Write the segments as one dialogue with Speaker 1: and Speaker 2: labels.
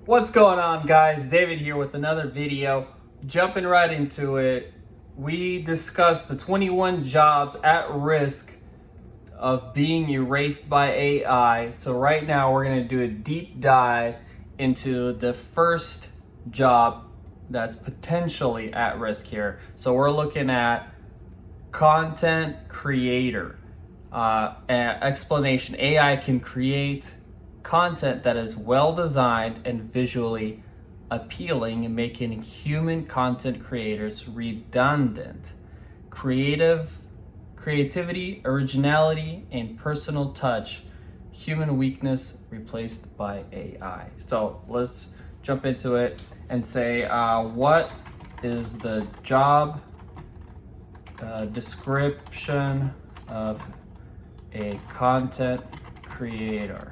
Speaker 1: What's going on, guys? David here with another video. Jumping right into it, we discussed the 21 jobs at risk of being erased by AI. So right now we're going to do a deep dive into the first job that's potentially at risk here. So we're looking at content creator. Explanation: AI can create content that is well designed and visually appealing, making human content creators redundant. Creativity, originality, and personal touch, human weakness replaced by AI. So let's jump into it and say, what is the job description of a content creator?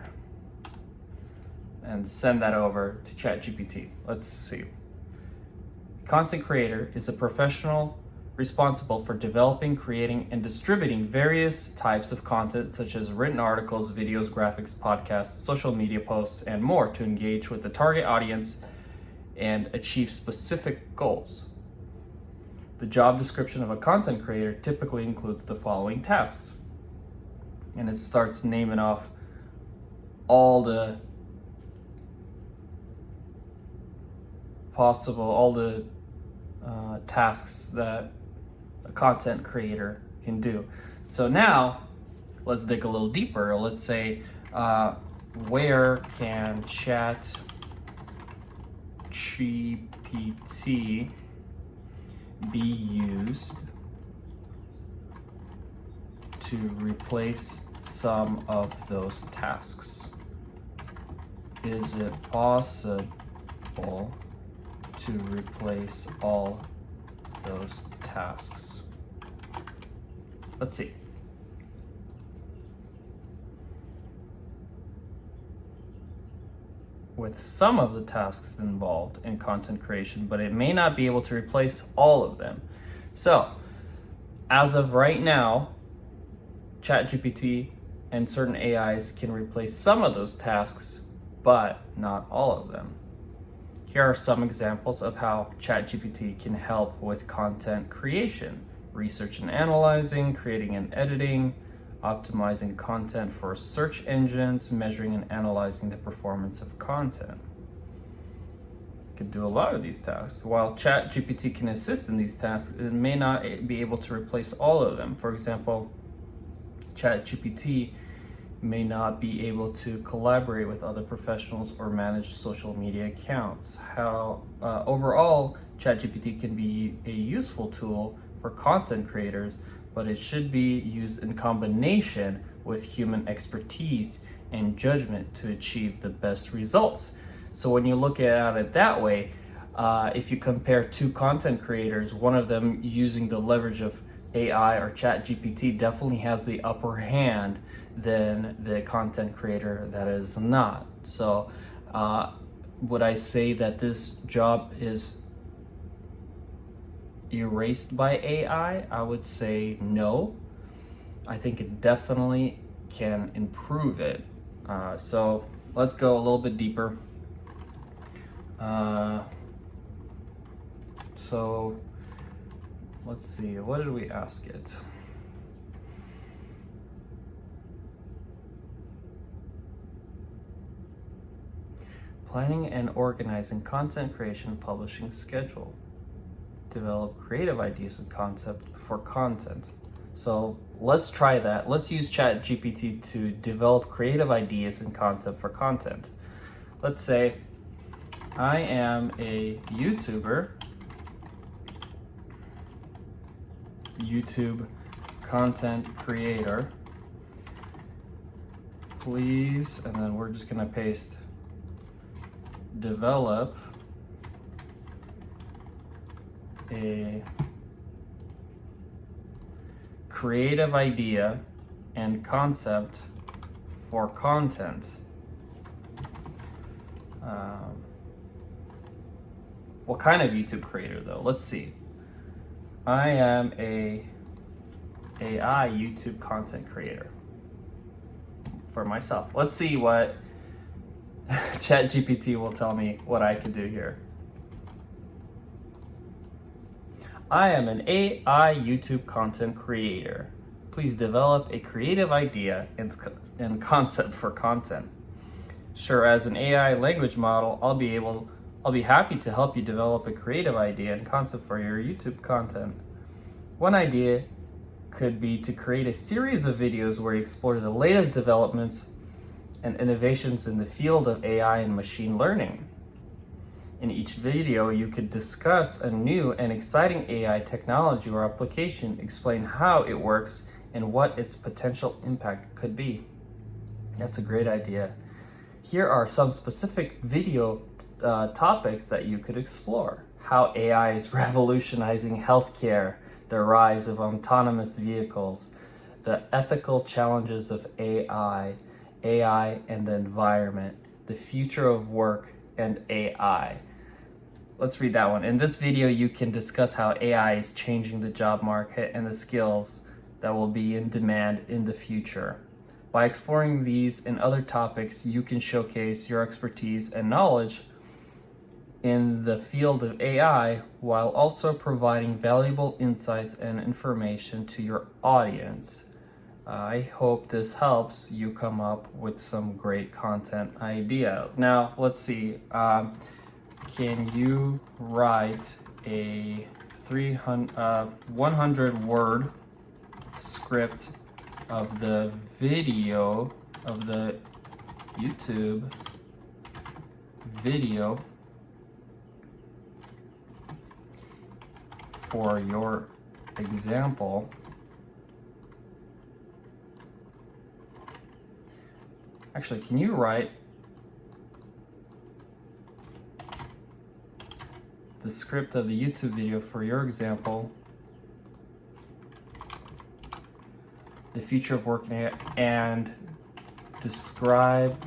Speaker 1: And send that over to ChatGPT. Let's see. Content creator is a professional responsible for developing, creating, and distributing various types of content such as written articles, videos, graphics, podcasts, social media posts, and more to engage with the target audience and achieve specific goals. The job description of a content creator typically includes the following tasks. And it starts naming off all the tasks that a content creator can do. So now let's dig a little deeper. Let's say, where can ChatGPT be used to replace some of those tasks? Is it possible to replace all those tasks? Let's see. With some of the tasks involved in content creation, but it may not be able to replace all of them. So, as of right now, ChatGPT and certain AIs can replace some of those tasks, but not all of them. Here are some examples of how ChatGPT can help with content creation: research and analyzing, creating and editing, optimizing content for search engines, measuring and analyzing the performance of content. It can do a lot of these tasks. While ChatGPT can assist in these tasks, it may not be able to replace all of them. For example, ChatGPT may not be able to collaborate with other professionals or manage social media accounts. Overall, ChatGPT can be a useful tool for content creators, but it should be used in combination with human expertise and judgment to achieve the best results. So when you look at it that way, if you compare two content creators, one of them using the leverage of AI or ChatGPT definitely has the upper hand than the content creator that is not. So would I say that this job is erased by AI? I would say no. I think it definitely can improve it. So let's go a little bit deeper. So let's see, what did we ask it? Planning and organizing content creation publishing schedule. Develop creative ideas and concept for content. So let's try that. Let's use ChatGPT to develop creative ideas and concept for content. Let's say I am a YouTuber, YouTube content creator. Please, and then we're just gonna paste develop a creative idea and concept for content. What kind of YouTube creator though? Let's see. I am a AI YouTube content creator for myself. Let's see what ChatGPT will tell me what I can do here. I am an AI YouTube content creator. Please develop a creative idea and concept for content. Sure, as an AI language model, I'll be happy to help you develop a creative idea and concept for your YouTube content. One idea could be to create a series of videos where you explore the latest developments and innovations in the field of AI and machine learning. In each video, you could discuss a new and exciting AI technology or application, explain how it works, and what its potential impact could be. That's a great idea. Here are some specific video topics that you could explore. How AI is revolutionizing healthcare, the rise of autonomous vehicles, the ethical challenges of AI and the environment, the future of work and AI. Let's read that one. In this video, you can discuss how AI is changing the job market and the skills that will be in demand in the future. By exploring these and other topics, you can showcase your expertise and knowledge in the field of AI while also providing valuable insights and information to your audience. I hope this helps you come up with some great content idea. Now, let's see. Can you write a 100-word script of the video, of the YouTube video for your example? Actually, can you write the script of the YouTube video for your example, the future of work, and describe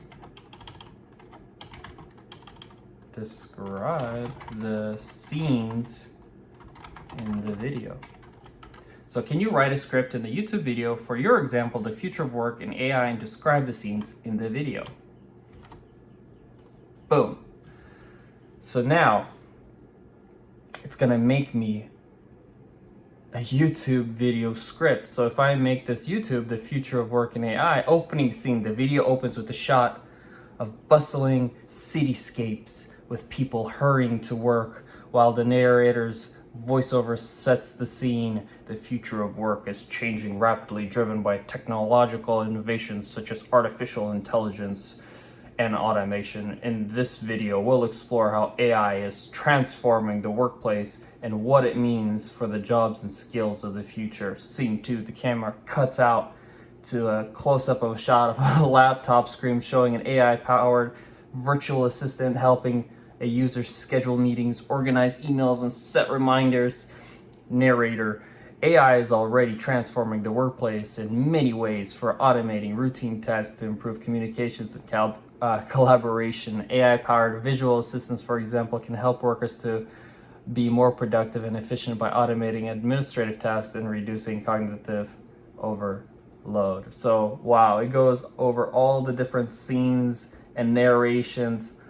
Speaker 1: the scenes in the video? So can you write a script in the YouTube video for your example, the future of work in AI, and describe the scenes in the video? Boom. So now it's gonna make me a YouTube video script. So if I make this YouTube, the future of work in AI, opening scene, the video opens with a shot of bustling cityscapes with people hurrying to work while the narrator's voiceover sets the scene. The future of work is changing rapidly, driven by technological innovations such as artificial intelligence and automation. In this video, we'll explore how AI is transforming the workplace and what it means for the jobs and skills of the future. Scene 2, the camera cuts out to a close-up of a shot of a laptop screen showing an AI-powered virtual assistant helping a user schedule meetings, organize emails, and set reminders. Narrator: AI is already transforming the workplace in many ways, for automating routine tasks to improve communications and collaboration. AI-powered visual assistants, for example, can help workers to be more productive and efficient by automating administrative tasks and reducing cognitive overload. So, wow, it goes over all the different scenes and narrations.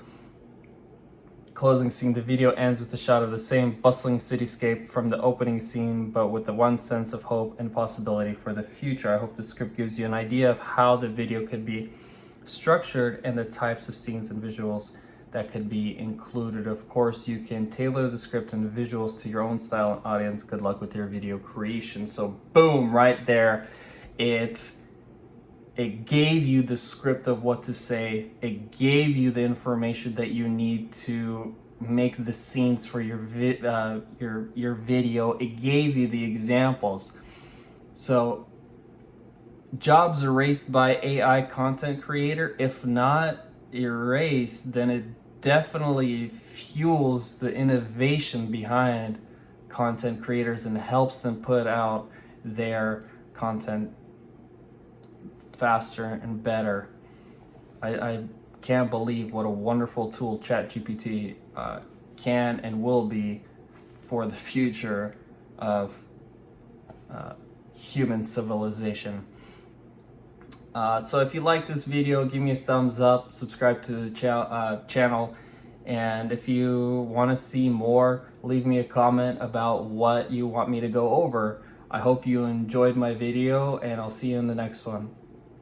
Speaker 1: Closing scene, the video ends with a shot of the same bustling cityscape from the opening scene, but with the one sense of hope and possibility for the future. I hope the script gives you an idea of how the video could be structured and the types of scenes and visuals that could be included. Of course, you can tailor the script and the visuals to your own style and audience. Good luck with your video creation. So boom, right there. It gave you the script of what to say. It gave you the information that you need to make the scenes for your video. It gave you the examples. So jobs erased by AI content creator? If not erased, then it definitely fuels the innovation behind content creators and helps them put out their content faster and better. I can't believe what a wonderful tool ChatGPT can and will be for the future of human civilization. So if you like this video, give me a thumbs up, subscribe to the channel, and if you want to see more, leave me a comment about what you want me to go over. I hope you enjoyed my video, and I'll see you in the next one.